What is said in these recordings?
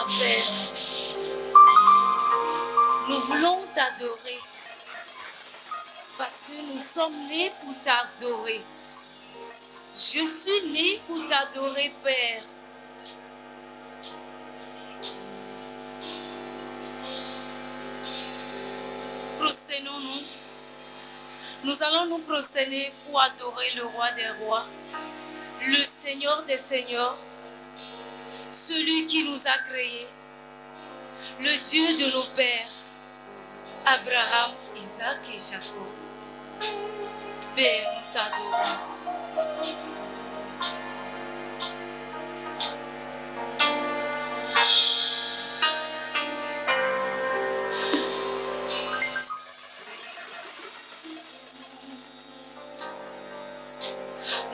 Père. Nous voulons t'adorer parce que nous sommes nés pour t'adorer. Je suis né pour t'adorer, Père. Prosternons-nous. Nous allons nous prosterner pour adorer le roi des rois, le Seigneur des seigneurs, celui qui nous a créés, le Dieu de nos pères, Abraham, Isaac et Jacob. Père, nous t'adorons.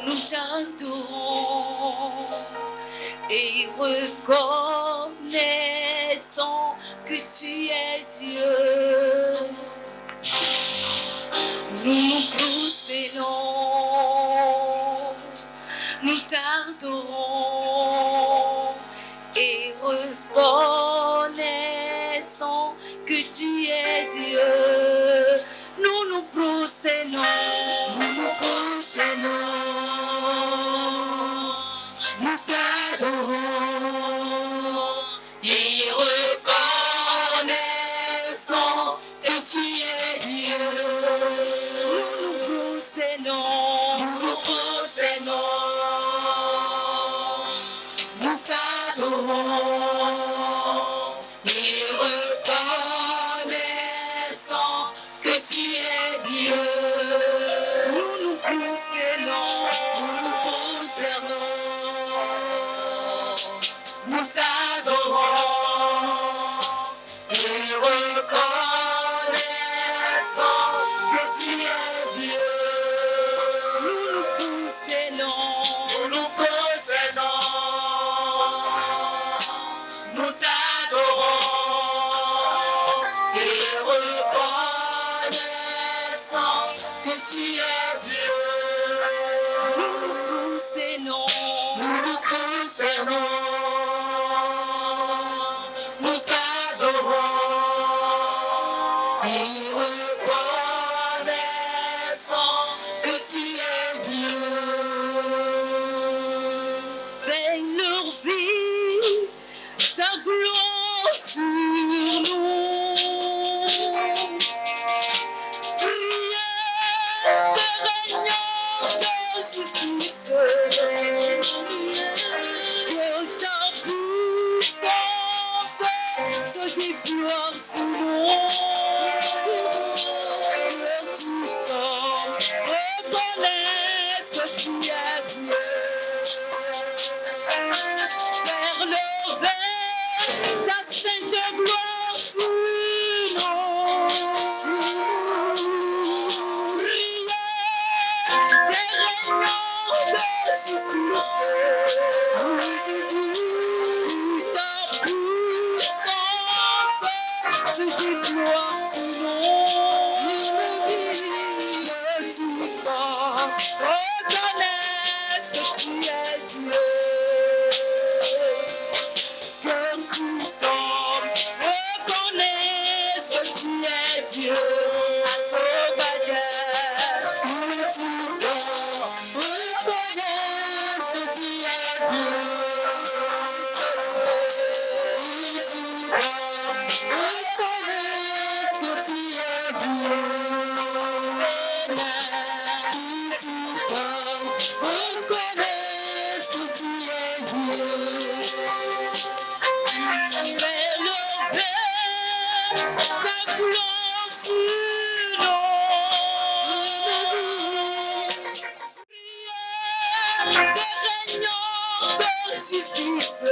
Nous t'adorons et reconnaissons que tu es Dieu. Nous nous prosternons, nous t'adorons et reconnaissons que tu es Dieu. Nous nous prosternons, nous t'adorons et reconnaissons que tu es Dieu. Nous nous prosternons, nous t'adorons et reconnaissons que tu es Dieu. Nous nous prosternons, nous t'adorons et reconnaissons que tu es Dieu. Nous nous prosternons, nous t'adorons et reconnaissons que tu es Dieu. Nous nous prosternons, nous t'adorons et reconnaissons que tu es Dieu. Seigneur, vis ta gloire sur nous. Prière de régnant de justice. Que ta puissance se déploie sur nous. Que tout homme reconnaisse que tu es Dieu. Faire lever ta sainte gloire sur nous. Prière des régnants de justice. Ta puissance se déploie sur nous. Que tout homme reconnaisse que tu es Dieu. Que tout homme reconnaisse que tu es Dieu. Asobadja. Que tout homme reconnaisse que tu es Dieu. Que tout homme reconnaisse que tu es Dieu. Que tout homme reconnaisse que tu es Dieu. Fais lever ta gloire sur nous. Prière des régnants de justice.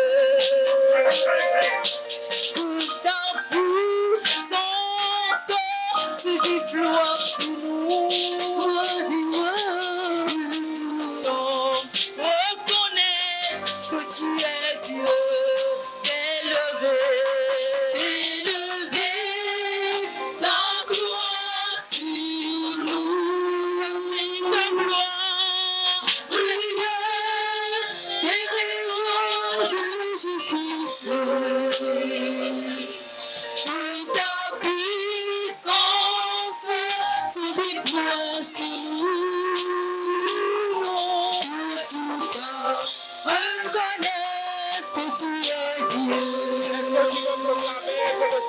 Que ta puissance se déploie sur nous. Que tout homme reconnaisse que tu es Dieu. Fais lever ta gloire sur nous. C'est ta gloire, prière des régnants de justice.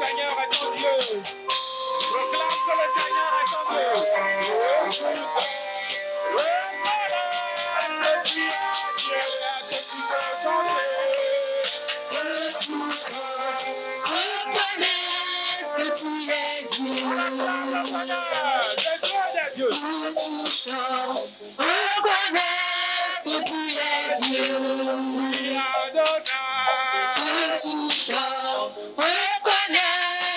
Seigneur est ton Dieu. Proclame que le Seigneur est ton Dieu. Reconnaisse que tu es Dieu. Reconnaisse que tu es Dieu. Reconnaisse que tu es Dieu.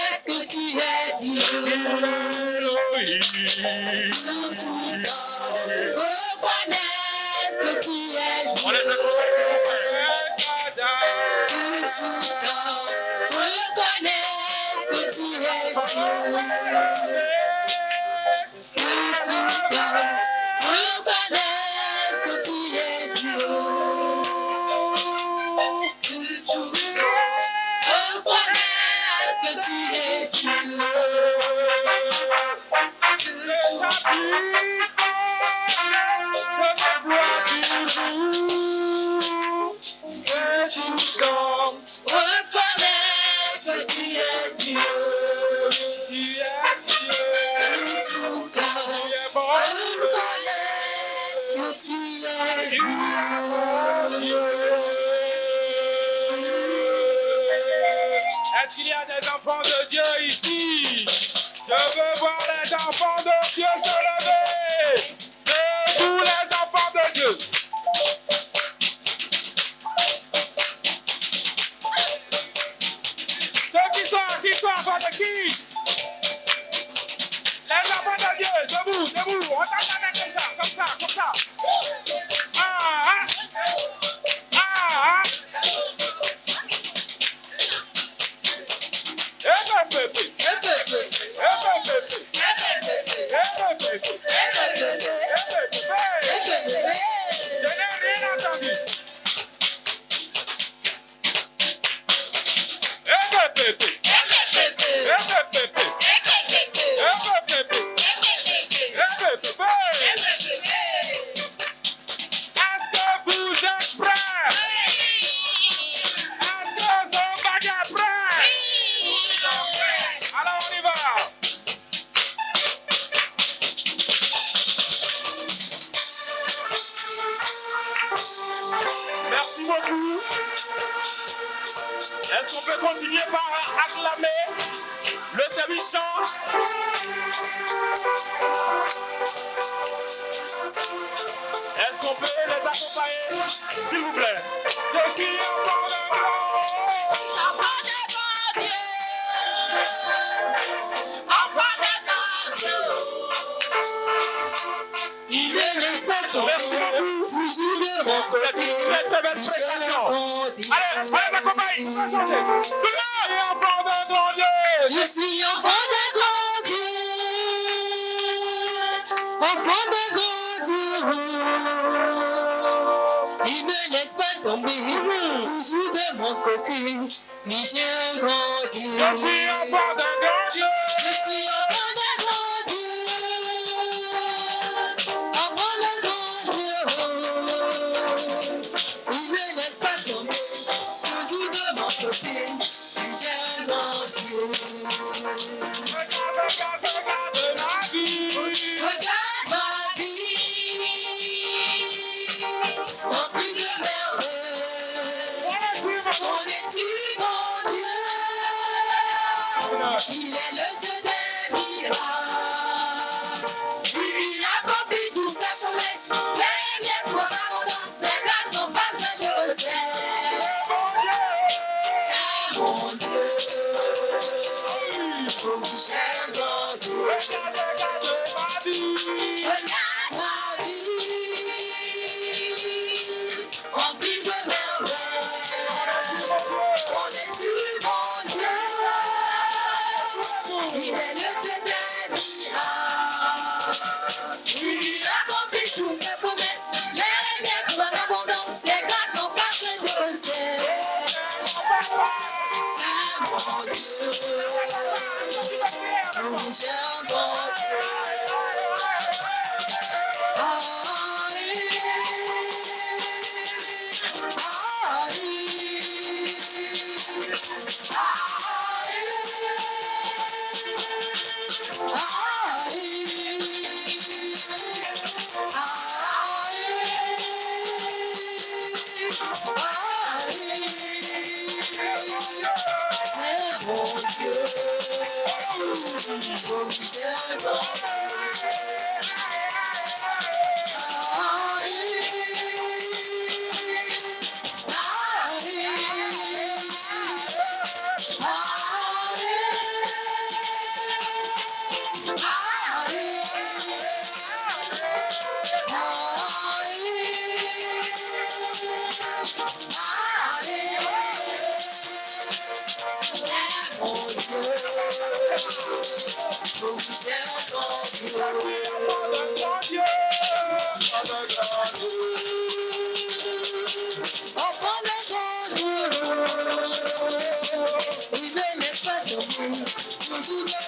Reconnaisse que tu es Dieu. Reconnaisse que tu es Dieu. Reconnaisse que tu es Dieu. Reconnaisse que tu es Dieu. Reconnaisse que tu es Dieu. Reconnaisse que tu es Dieu. Est-ce qu'il y a des enfants de Dieu ici? Je veux voir les enfants de Dieu se lever. Debout les enfants de Dieu. Ceux qui sont assis sont enfants de qui? Les enfants de Dieu, debout, debout. On t'entend comme ça. Ah, ah. Je n'ai rien entendu. Est-ce que vous êtes prêts? Est-ce que son bagage est prêt? Alors on y va. Merci beaucoup. Est-ce qu'on peut continuer par acclamer le service chant? Est-ce qu'on peut les accompagner? S'il vous plaît. Je suis enfant de Dieu. Enfant de Dieu. Il me laisse pas tomber, toujours de mon côté. Allez, on les accompagne. Je suis enfant de grand Dieu. Enfant de grand Dieu. Il me laisse pas tomber, toujours de mon côté. Mais j'ai un grand Dieu. Je suis enfant de grand Dieu. Je suis enfant de grand Dieu. Enfant de grand Dieu. Il me laisse pas tomber, toujours de mon côté. Mais j'ai un grand Dieu. Regarde la vie. Regarde ma vie, remplie de merveilles. On est-tu bon Dieu? Il est le Dieu des miracles. Il accomplit toutes ses promesses. Les miens pour abondance, ses grâces n'ont pas besoin de recettes. C'est mon Dieu. J'ai un grand Dieu. Regarde ma vie, remplie de merveilles. On est-tu bon Dieu? Il est le Dieu des miracles. Il accomplit toutes ses promesses. Les miens pour l'abondance, ses grâces n'ont pas besoin de recettes. C'est mon Dieu. J'ai un grand Dieu. Il ne laisse pas tomber.